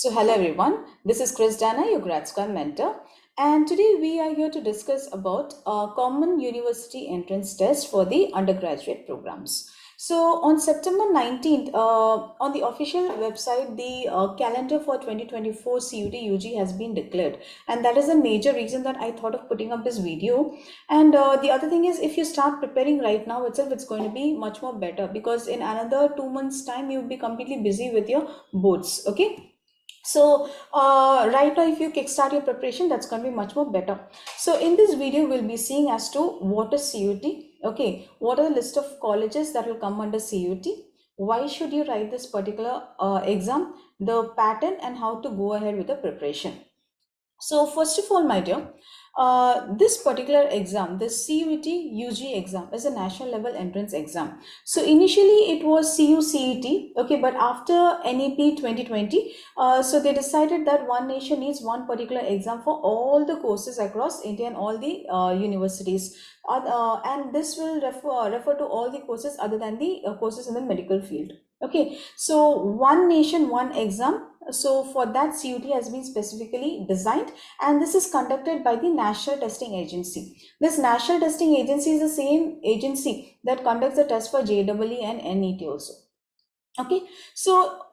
So hello everyone, this is Chris Dana, your GradSquare mentor, and today we are here to discuss about a common university entrance test for the undergraduate programs. So on September 19th, on the official website, the calendar for 2024 CUT UG has been declared, and that is a major reason that I thought of putting up this video. And the other thing is, if you start preparing right now itself, it's going to be much more better, because in another 2 months time you'll be completely busy with your boards. Okay, so right now if you kickstart your preparation, that's going to be much more better. So in this video we'll be seeing as to what is CUT, okay, what are the list of colleges that will come under CUT, why should you write this particular exam, the pattern, and how to go ahead with the preparation. So first of all, my dear, this particular exam, the CUET UG exam, is a national level entrance exam. So initially it was CUCET, okay, but after NEP 2020, so they decided that one nation needs one particular exam for all the courses across India and all the universities. And this will refer to all the courses other than the courses in the medical field. Okay, so one nation, one exam. So for that, CUT has been specifically designed, and this is conducted by the National Testing Agency. This National Testing Agency is the same agency that conducts the test for JEE and NET also. Okay, so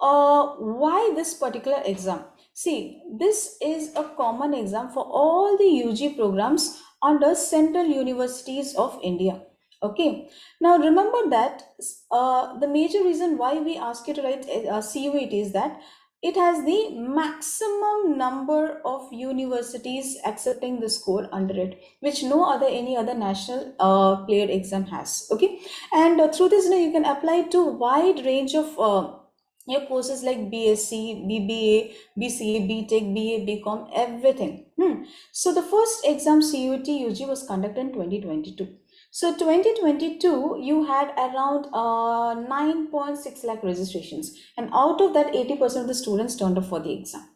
why this particular exam? See, this is a common exam for all the UG programs under Central Universities of India. Okay, now remember that the major reason why we ask you to write CUET is that it has the maximum number of universities accepting the score under it, which no other any other national cleared exam has. Okay, and through this, you can apply to wide range of your courses like BSc, BBA, BCA, BTech, BA, BCom, everything. So the first exam CUET UG was conducted in 2022. So 2022, you had around 9.6 lakh registrations, and out of that, 80% of the students turned up for the exam.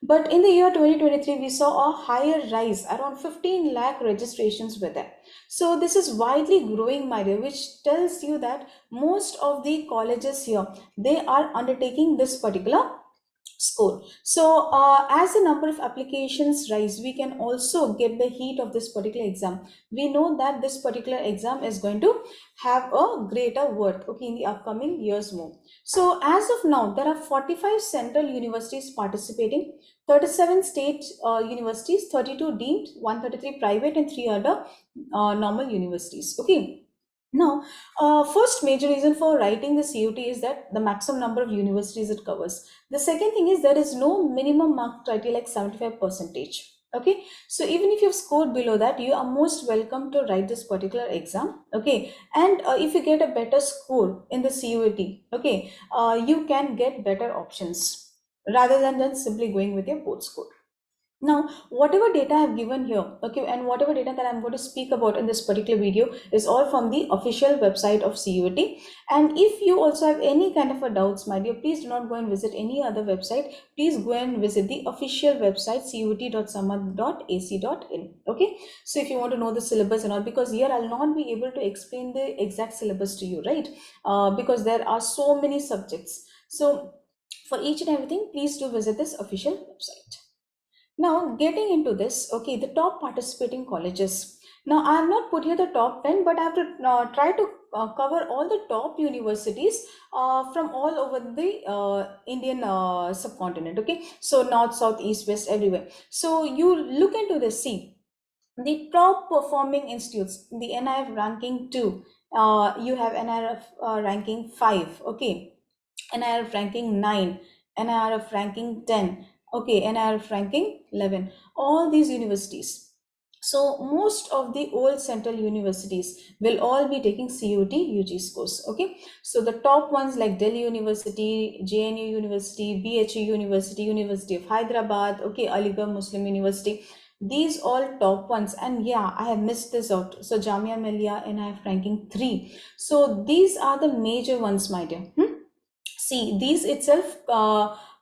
But in the year 2023, we saw a higher rise, around 15 lakh registrations were there. So this is widely growing, my dear, which tells you that most of the colleges here, they are undertaking this particular score. So as the number of applications rise, we can also get the heat of this particular exam. We know that this particular exam is going to have a greater worth, okay, in the upcoming years more. So as of now, there are 45 central universities participating, 37 state universities, 32 deemed, 133 private, and 3 other normal universities. Okay. Now, first major reason for writing the CUT is that the maximum number of universities it covers. The second thing is there is no minimum mark criteria like 75%. Okay, so even if you've scored below that, you are most welcome to write this particular exam. Okay, and if you get a better score in the CUT, okay, you can get better options rather than just simply going with your board score. Now, whatever data I have given here, okay, and whatever data that I'm going to speak about in this particular video is all from the official website of CUET. And if you also have any kind of a doubts, my dear, please do not go and visit any other website. Please go and visit the official website, cuet.samad.ac.in. Okay, so if you want to know the syllabus and all, because here I'll not be able to explain the exact syllabus to you, right? Because there are so many subjects. So for each and everything, please do visit this official website. Now, getting into this, okay, the top participating colleges. Now, I have not put here the top 10, but I have to try to cover all the top universities from all over the Indian subcontinent, okay? So, north, south, east, west, everywhere. So, you look into this, see, the top performing institutes, the NIF ranking 2, you have NIF ranking 5, okay? NIRF ranking 9, NIRF ranking 10, okay, NIRF ranking 11, all these universities. So most of the old central universities will all be taking CUET UG scores, okay. So the top ones like Delhi University, JNU University, BHU University, University of Hyderabad, okay, Aligarh Muslim University, these all top ones. And yeah, I have missed this out. So Jamia Millia NIF ranking 3. So these are the major ones, my dear. See, these itself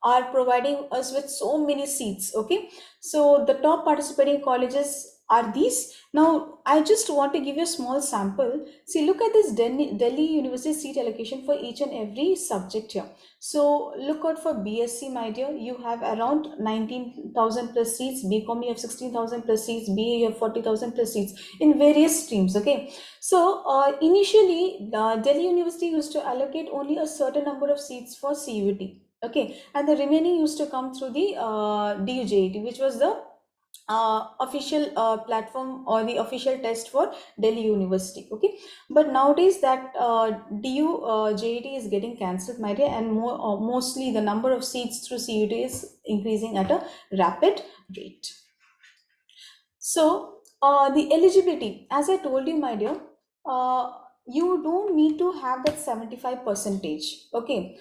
are providing us with so many seats. Okay, so the top participating colleges are these. Now, I just want to give you a small sample. See, look at this Delhi University seat allocation for each and every subject here. So, look out for BSc, my dear. You have around 19,000 plus seats. BCom, you have 16,000 plus seats. BA, you have 40,000 plus seats in various streams. Okay. So, initially, Delhi University used to allocate only a certain number of seats for CUT. Okay. And the remaining used to come through the DUJET, which was the official platform or the official test for Delhi University. Okay, but nowadays that DU JET is getting cancelled, my dear, and mostly the number of seats through CUT is increasing at a rapid rate. So, the eligibility, as I told you, my dear, uh, you don't need to have that 75 percentage. Okay,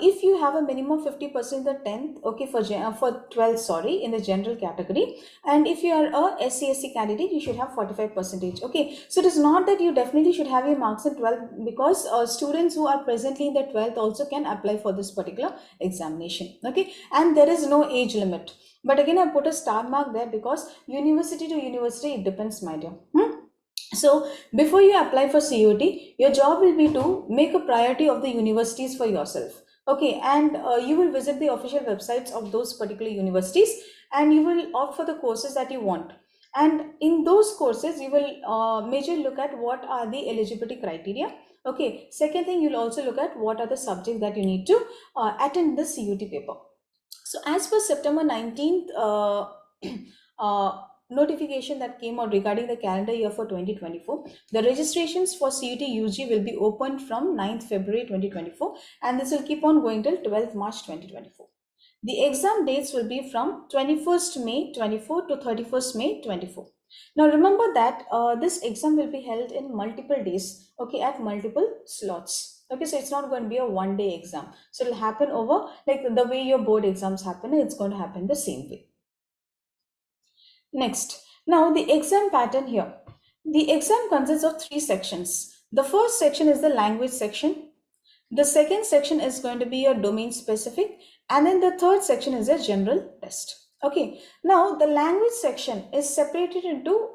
if you have a minimum 50% in the 10th, okay, for 12th, sorry, in the general category, and if you are a SC candidate, you should have 45 percentage. Okay, so it is not that you definitely should have your marks in 12th, because students who are presently in the 12th also can apply for this particular examination. Okay, and there is no age limit. But again, I put a star mark there because university to university, it depends, my dear. So before you apply for CUT, your job will be to make a priority of the universities for yourself. Okay, and you will visit the official websites of those particular universities, and you will opt for the courses that you want. And in those courses, you will major look at what are the eligibility criteria. Okay, second thing, you'll also look at what are the subjects that you need to attend the CUT paper. So as per September 19th notification that came out regarding the calendar year for 2024, the registrations for CUT UG will be opened from 9th February 2024, and this will keep on going till 12th March 2024. The exam dates will be from 21st May 24 to 31st May 24. Now remember that this exam will be held in multiple days, okay, at multiple slots. Okay, so it's not going to be a one-day exam. So it'll happen over, like the way your board exams happen, it's going to happen the same way. Next, now the exam pattern here. The exam consists of three sections. The first section is the language section. The second section is going to be your domain specific, and then the third section is a general test. Okay, now the language section is separated into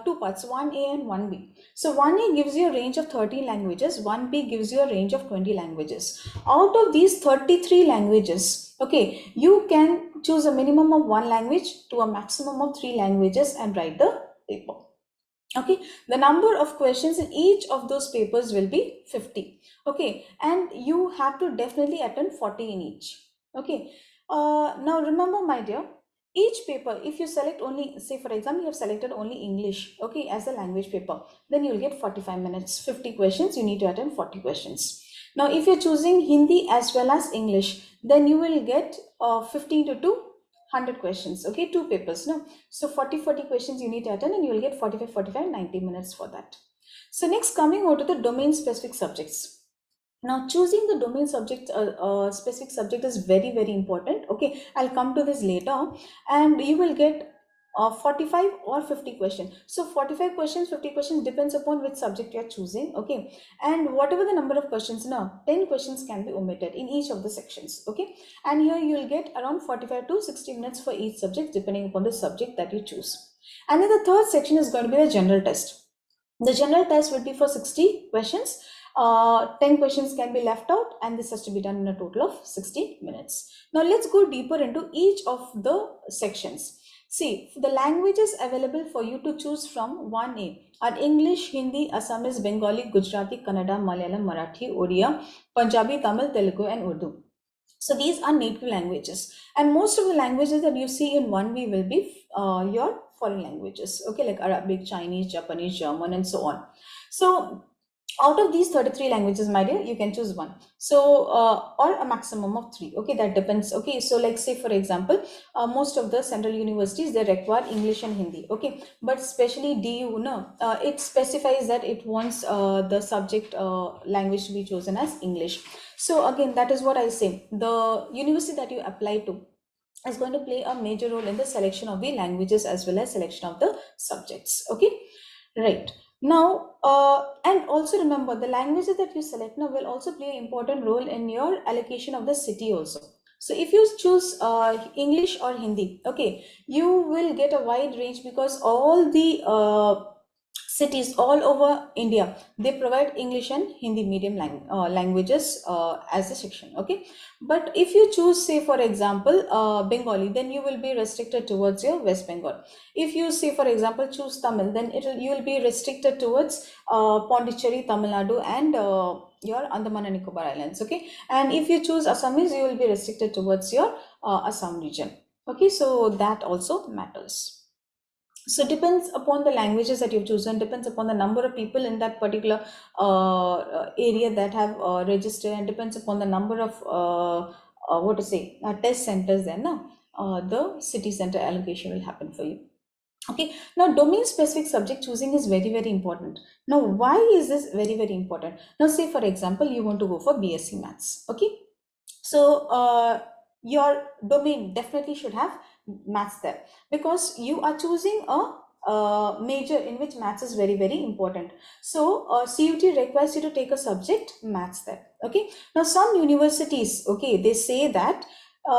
two parts, 1A and 1B. So 1A gives you a range of 30 languages, 1B gives you a range of 20 languages. Out of these 33 languages, okay, you can choose a minimum of one language to a maximum of 3 languages and write the paper. Okay, the number of questions in each of those papers will be 50. Okay, and you have to definitely attend 40 in each. Okay, now remember, my dear, each paper, if you select only, say for example, you have selected only English, okay, as a language paper, then you'll get 45 minutes, 50 questions, you need to attend 40 questions. Now, if you're choosing Hindi as well as English, then you will get 15 to 100 questions, okay, two papers. No, so 40 questions you need to attend, and you will get 45 90 minutes for that. So next, coming over to the domain specific subjects. Now, choosing the domain subject specific subject is very important. Okay, I'll come to this later, and you will get 45 or 50 questions. So 45 questions, 50 questions depends upon which subject you are choosing. Okay, and whatever the number of questions, now 10 questions can be omitted in each of the sections. Okay, and here you will get around 45 to 60 minutes for each subject depending upon the subject that you choose. And then the third section is going to be the general test. The general test will be for 60 questions. 10 questions can be left out, and this has to be done in a total of 60 minutes. Now let's go deeper into each of the sections. See, the languages available for you to choose from 1A are English, Hindi, Assamese, Bengali, Gujarati, Kannada, Malayalam, Marathi, Oriya, Punjabi, Tamil, Telugu, and Urdu. So these are native languages, and most of the languages that you see in 1B will be your foreign languages, okay, like Arabic, Chinese, Japanese, German, and so on. So out of these 33 languages, my dear, you can choose one. So or a maximum of 3. Okay, that depends. Okay, so like say for example, most of the central universities, they require English and Hindi. Okay, but especially DU, no, it specifies that it wants the subject language to be chosen as English. So again, that is what I say. The university that you apply to is going to play a major role in the selection of the languages as well as selection of the subjects. Okay, right. Now, and also remember, the languages that you select now will also play an important role in your allocation of the city also. So if you choose English or Hindi, okay, you will get a wide range, because all the cities all over India, they provide English and Hindi medium languages as a section. Okay, but if you choose, say for example, Bengali, then you will be restricted towards your West Bengal. If you, say for example, choose Tamil, then you will be restricted towards Pondicherry, Tamil Nadu, and your Andaman and Nicobar Islands. Okay, and if you choose Assamese, you will be restricted towards your Assam region. Okay, so that also matters. So depends upon the languages that you've chosen, depends upon the number of people in that particular area that have registered, and depends upon the number of what to say, test centers. Then now the city center allocation will happen for you. Okay, now domain specific subject choosing is very, very important. Now why is this very, very important? Now say for example, you want to go for BSc Maths. Okay, so your domain definitely should have maths there, because you are choosing a major in which maths is very, very important. So CUT requires you to take a subject maths there. Okay, now some universities, okay, they say that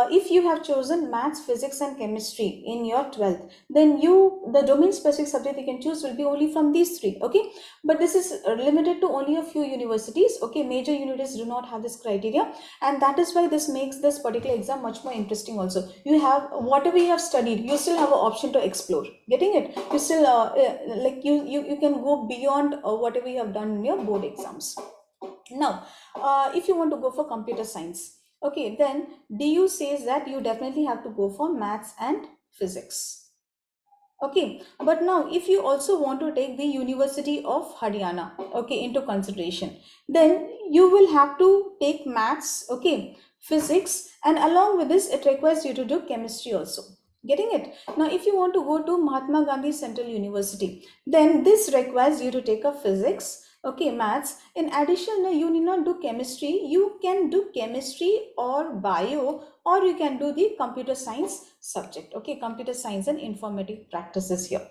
if you have chosen maths, physics and chemistry in your 12th, then the domain specific subject you can choose will be only from these three. Okay, but this is limited to only a few universities. Okay, major universities do not have this criteria, and that is why this makes this particular exam much more interesting. Also, you have whatever you have studied, you still have an option to explore. Getting it? You still like you can go beyond whatever you have done in your board exams. Now if you want to go for computer science, okay, then DU says that you definitely have to go for maths and physics. Okay, but now if you also want to take the University of Haryana, okay, into consideration, then you will have to take maths, okay, physics, and along with this, it requires you to do chemistry also. Getting it? Now, if you want to go to Mahatma Gandhi Central University, then this requires you to take a physics, okay, maths. In addition, no, you need not do chemistry. You can do chemistry or bio, or you can do the computer science subject. Okay, computer science and informative practices here.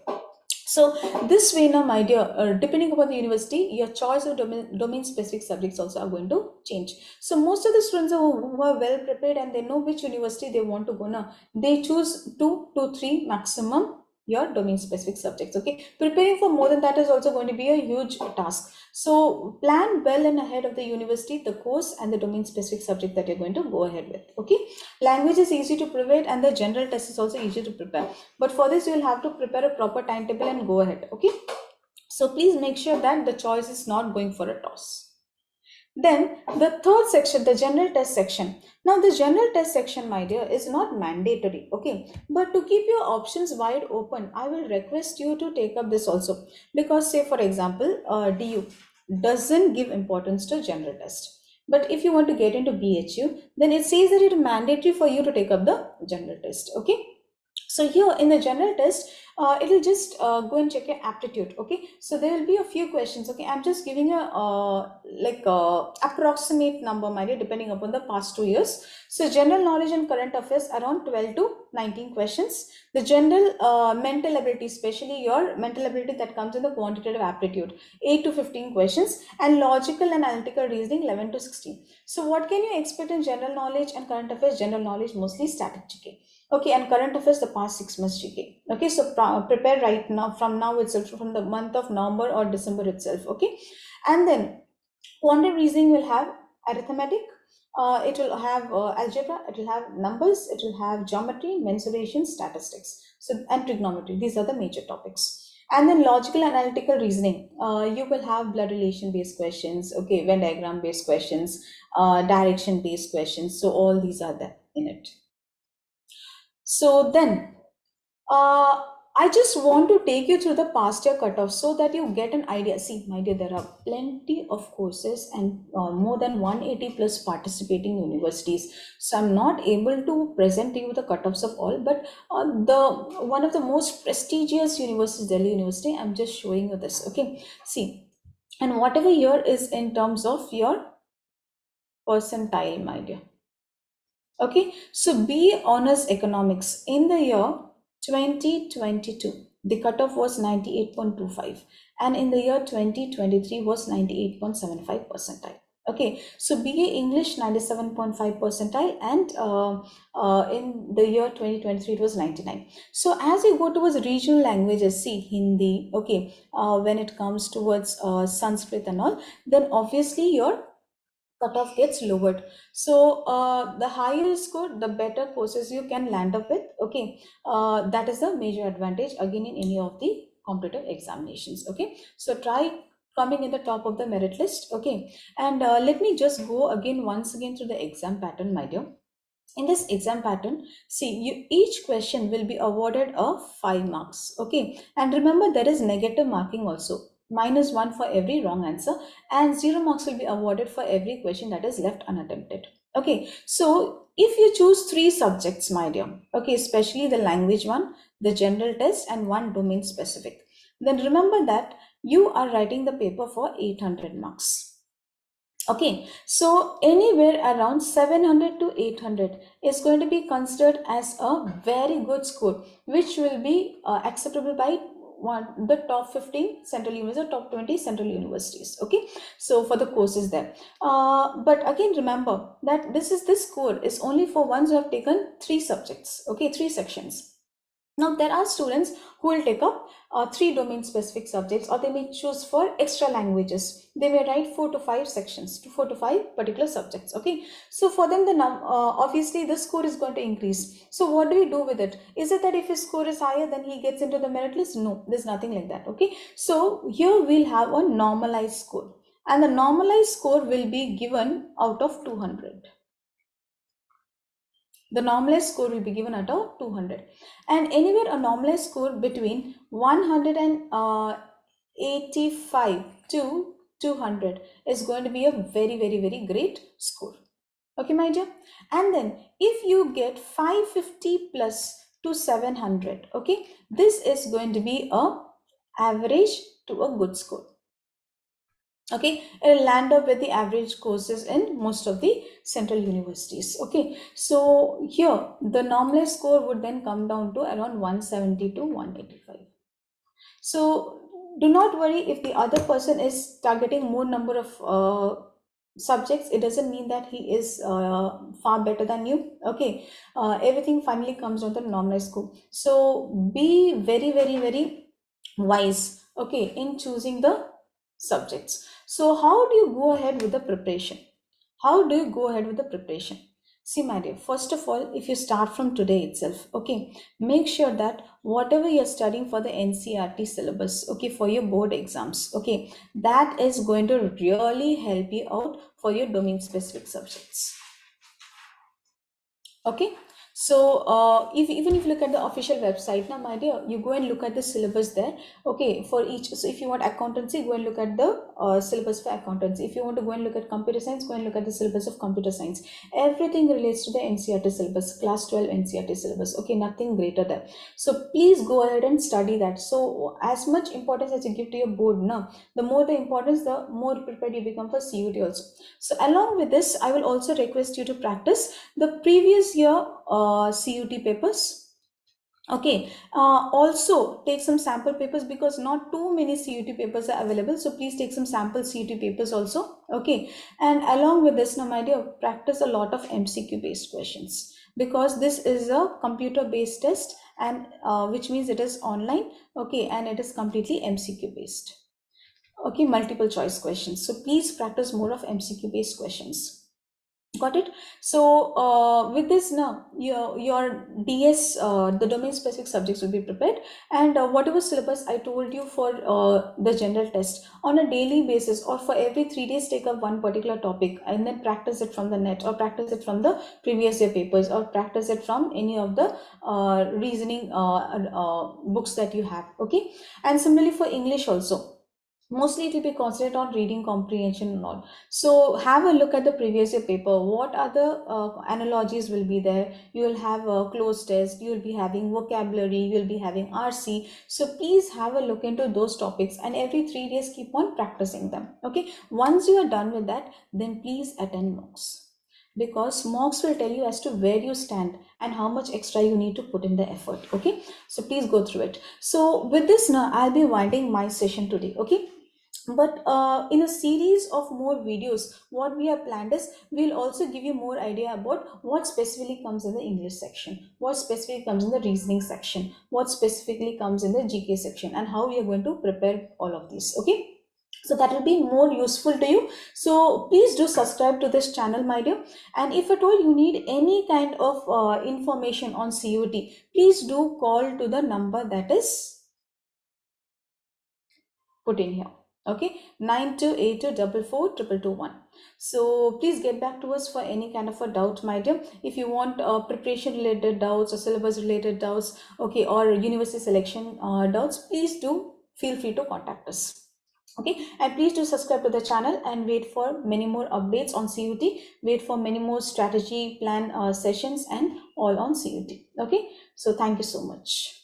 So this way now, my dear, depending upon the university, your choice of domain specific subjects also are going to change. So most of the students who are well prepared and they know which university they want to go now, they choose 2 to 3 maximum your domain specific subjects. Okay, preparing for more than that is also going to be a huge task. So plan well and ahead of the university, the course and the domain specific subject that you're going to go ahead with. Okay, language is easy to prepare and the general test is also easy to prepare, but for this you will have to prepare a proper timetable and go ahead. Okay, so please make sure that the choice is not going for a toss. Then the third section, the general test section. Now the general test section, my dear, is not mandatory. Okay, but to keep your options wide open, I will request you to take up this also, because say for example, DU doesn't give importance to general test, but if you want to get into BHU, then it says that it is mandatory for you to take up the general test. Okay, so here in the general test, it will just go and check your aptitude. Okay, so there will be a few questions. Okay, I'm just giving a approximate number, my dear, depending upon the past 2 years. So general knowledge and current affairs around 12 to 19 questions. The general mental ability, especially your mental ability that comes in the quantitative aptitude, 8 to 15 questions, and logical and analytical reasoning 11 to 16. So what can you expect in general knowledge and current affairs? General knowledge mostly static GK. Okay, and current affairs the past 6 months GK. Okay, so prepare right now, from now itself, from the month of November or December itself. Okay, and then quantitative reasoning will have arithmetic, it will have algebra, it will have numbers, it will have geometry, mensuration, statistics, so and trigonometry. These are the major topics. And then logical analytical reasoning, you will have blood relation based questions, okay, Venn diagram based questions, direction based questions. So all these are there in it. So then I just want to take you through the past year cutoff so that you get an idea. See, my dear, there are plenty of courses and more than 180 plus participating universities. So I'm not able to present to you the cutoffs of all, but the one of the most prestigious universities, Delhi University, I'm just showing you this. Okay, see, and whatever here is in terms of your percentile, my dear. Okay, so BA Honors Economics in the year 2022, the cutoff was 98.25, and in the year 2023 was 98.75 percentile. Okay, so BA English 97.5 percentile, and in the year 2023 it was 99. So as you go towards regional languages, see Hindi, okay, when it comes towards Sanskrit and all, then obviously your cutoff gets lowered. So the higher you score, the better courses you can land up with. Okay, that is the major advantage again in any of the competitive examinations. Okay, so try coming in the top of the merit list. Okay, and let me just go again once again through the exam pattern, my dear. In this exam pattern, see, each question will be awarded a 5 marks. Okay, and remember there is negative marking also, -1 for every wrong answer, and 0 marks will be awarded for every question that is left unattempted. Okay, so if you choose 3 subjects, my dear, okay, especially the language one, the general test, and one domain specific, then remember that you are writing the paper for 800 marks. Okay, so anywhere around 700 to 800 is going to be considered as a very good score, which will be acceptable by the top 15 central universities, top 20 central universities. Okay, so for the courses there. But again, remember that this score is only for ones who have taken 3 subjects, okay, 3 sections. Now, there are students who will take up 3 domain specific subjects, or they may choose for extra languages. They may write 4 to 5 sections, to 4 to 5 particular subjects. Okay, so for them, obviously the score is going to increase. So, what do we do with it? Is it that if his score is higher, then he gets into the merit list? No, there's nothing like that. Okay, so here we'll have a normalized score, and the normalized score will be given out of 200. The normalized score will be given out of 200, and anywhere a normalized score between 185 to 200 is going to be a very, very, very great score. Okay, my dear. And then if you get 550 plus to 700, okay, this is going to be a average to a good score. Okay, it'll land up with the average courses in most of the central universities. Okay, so here the normalized score would then come down to around 170 to 185. So do not worry if the other person is targeting more number of subjects. It doesn't mean that he is far better than you. Okay, everything finally comes down to normalized score. So be very, very, very wise, okay, in choosing the subjects. So how do you go ahead with the preparation? How do you go ahead with the preparation? See, my dear, first of all, if you start from today itself, okay, make sure that whatever you're studying for the NCERT syllabus, okay, for your board exams, okay, that is going to really help you out for your domain specific subjects. Okay, so even if you look at the official website now, my dear, you go and look at the syllabus there. Okay, for each, so if you want accountancy, go and look at the syllabus for accountancy. If you want to go and look at computer science, go and look at the syllabus of computer science. Everything relates to the NCERT syllabus, class 12 NCERT syllabus. Okay, nothing greater there. So please go ahead and study that. So as much importance as you give to your board now, the more the importance, the more prepared you become for CUT also. So along with this, I will also request you to practice the previous year CUT papers. Okay, also take some sample papers, because not too many CUT papers are available. So please take some sample CUT papers also. Okay, and along with this, now my dear, practice a lot of MCQ based questions, because this is a computer based test, and which means it is online. Okay, and it is completely MCQ based. Okay, multiple choice questions. So please practice more of MCQ based questions. Got it? So with this now, your DS, the domain specific subjects will be prepared, and whatever syllabus I told you for the general test, on a daily basis or for every 3 days, take up one particular topic and then practice it from the net, or practice it from the previous year papers, or practice it from any of the reasoning books that you have. Okay, and similarly for English also, mostly it will be concentrated on reading comprehension and all. So have a look at the previous year paper. What are the analogies will be there? You will have a closed test, you will be having vocabulary, you will be having RC. So please have a look into those topics, and every 3 days keep on practicing them. Okay, once you are done with that, then please attend mocks, because mocks will tell you as to where you stand and how much extra you need to put in the effort. Okay, so please go through it. So with this now, I'll be winding my session today. Okay, But in a series of more videos, what we have planned is we'll also give you more idea about what specifically comes in the English section, what specifically comes in the reasoning section, what specifically comes in the GK section, and how we are going to prepare all of these. Okay, so that will be more useful to you. So please do subscribe to this channel, my dear. And if at all you need any kind of information on CUT, please do call to the number that is put in here. Okay, 9282442221. So please get back to us for any kind of a doubt, my dear. If you want preparation related doubts or syllabus related doubts, okay, or university selection doubts, please do feel free to contact us. Okay, and please do subscribe to the channel and wait for many more updates on CUT. Wait for many more strategy plan sessions and all on CUT. Okay, so thank you so much.